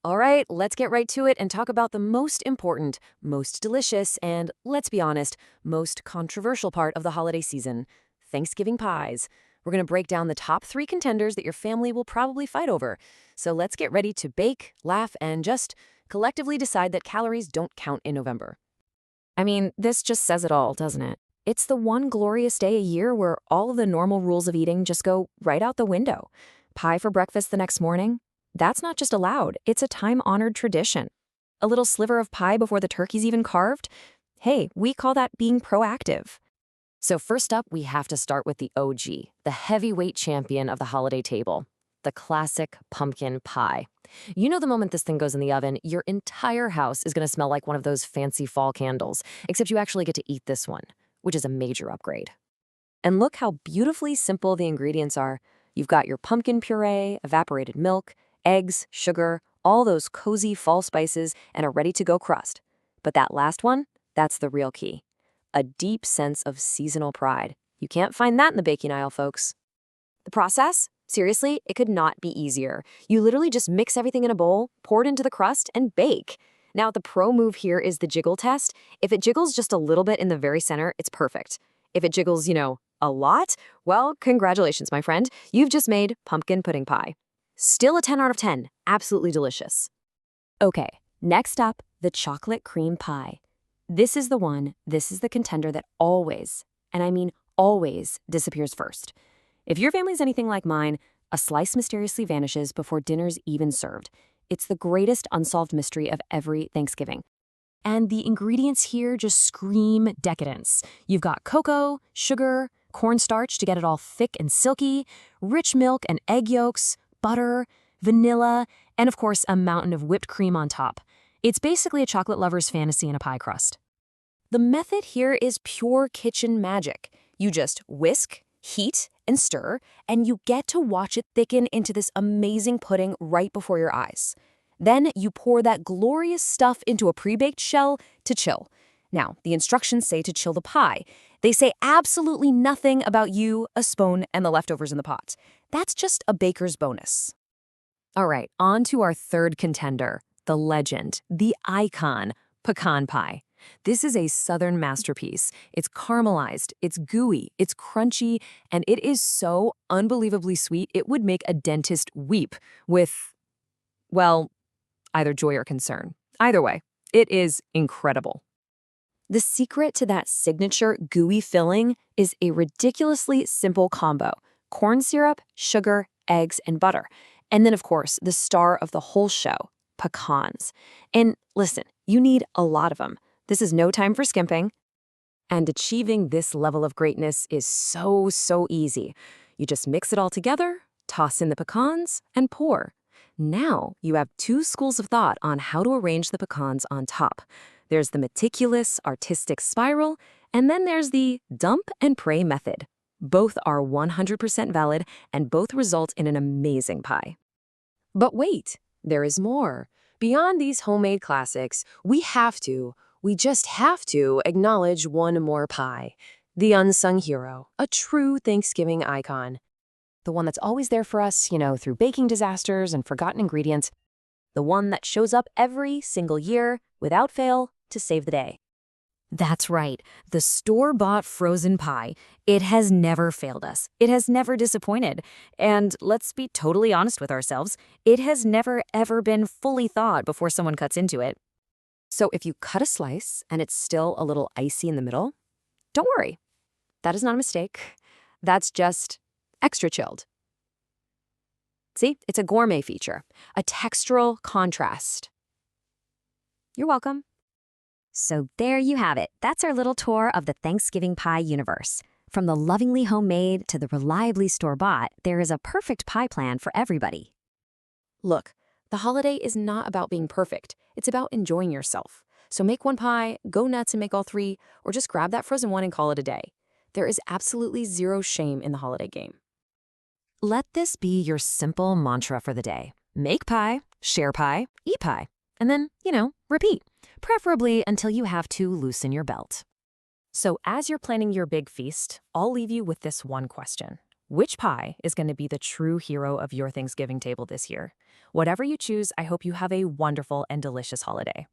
All right, let's get right to it and talk about the most important, most delicious, and, let's be honest, most controversial part of the holiday season, Thanksgiving pies. We're going to break down the top 3 contenders that your family will probably fight over. So let's get ready to bake, laugh, and just collectively decide that calories don't count in November. I mean, this just says it all, doesn't it? It's the one glorious day a year where all of the normal rules of eating just go right out the window. Pie for breakfast the next morning? That's not just allowed, it's a time-honored tradition. A little sliver of pie before the turkey's even carved? Hey, we call that being proactive. So first up, we have to start with the OG, the heavyweight champion of the holiday table, the classic pumpkin pie. You know the moment this thing goes in the oven, your entire house is going to smell like one of those fancy fall candles, except you actually get to eat this one, which is a major upgrade. And look how beautifully simple the ingredients are. You've got your pumpkin puree, evaporated milk, eggs, sugar, all those cozy fall spices, and a ready-to-go crust. But that last one, that's the real key. A deep sense of seasonal pride. You can't find that in the baking aisle, folks. The process? Seriously, it could not be easier. You literally just mix everything in a bowl, pour it into the crust, and bake. Now, the pro move here is the jiggle test. If it jiggles just a little bit in the very center, it's perfect. If it jiggles, a lot, well, congratulations, my friend. You've just made pumpkin pudding pie. Still a 10 out of 10. Absolutely delicious. Okay, next up, the chocolate cream pie. This is the contender that always, and I mean always, disappears first. If your family's anything like mine, a slice mysteriously vanishes before dinner's even served. It's the greatest unsolved mystery of every Thanksgiving. And the ingredients here just scream decadence. You've got cocoa, sugar, cornstarch to get it all thick and silky, rich milk and egg yolks, butter, vanilla, and of course a mountain of whipped cream on top. It's basically a chocolate lover's fantasy in a pie crust. The method here is pure kitchen magic. You just whisk, heat, and stir, and you get to watch it thicken into this amazing pudding right before your eyes. Then you pour that glorious stuff into a pre-baked shell to chill. Now, the instructions say to chill the pie. They say absolutely nothing about you, a spoon, and the leftovers in the pot. That's just a baker's bonus. All right, on to our third contender, the legend, the icon, pecan pie. This is a Southern masterpiece. It's caramelized, it's gooey, it's crunchy, and it is so unbelievably sweet it would make a dentist weep with, well, either joy or concern. Either way, it is incredible. The secret to that signature gooey filling is a ridiculously simple combo: corn syrup, sugar, eggs, and butter. And then, of course, the star of the whole show, pecans. And listen, you need a lot of them. This is no time for skimping. And achieving this level of greatness is so easy. You just mix it all together, toss in the pecans, and pour. Now you have 2 schools of thought on how to arrange the pecans on top. There's the meticulous, artistic spiral, and then there's the dump and pray method. Both are 100% valid, and both result in an amazing pie. But wait, there is more. Beyond these homemade classics, we just have to acknowledge one more pie. The unsung hero, a true Thanksgiving icon. The one that's always there for us, through baking disasters and forgotten ingredients. The one that shows up every single year, without fail, to save the day. That's right, the store-bought frozen pie. It has never failed us. It has never disappointed. And let's be totally honest with ourselves, it has never ever been fully thawed before someone cuts into it. So if you cut a slice and it's still a little icy in the middle, don't worry. That is not a mistake. That's just extra chilled. See, it's a gourmet feature, a textural contrast. You're welcome. So there you have it. That's our little tour of the Thanksgiving pie universe. From the lovingly homemade to the reliably store-bought, there is a perfect pie plan for everybody. Look, the holiday is not about being perfect. It's about enjoying yourself. So make one pie, go nuts and make all 3, or just grab that frozen one and call it a day. There is absolutely zero shame in the holiday game. Let this be your simple mantra for the day. Make pie, share pie, eat pie, and then, repeat, preferably until you have to loosen your belt. So as you're planning your big feast, I'll leave you with this one question. Which pie is going to be the true hero of your Thanksgiving table this year? Whatever you choose, I hope you have a wonderful and delicious holiday.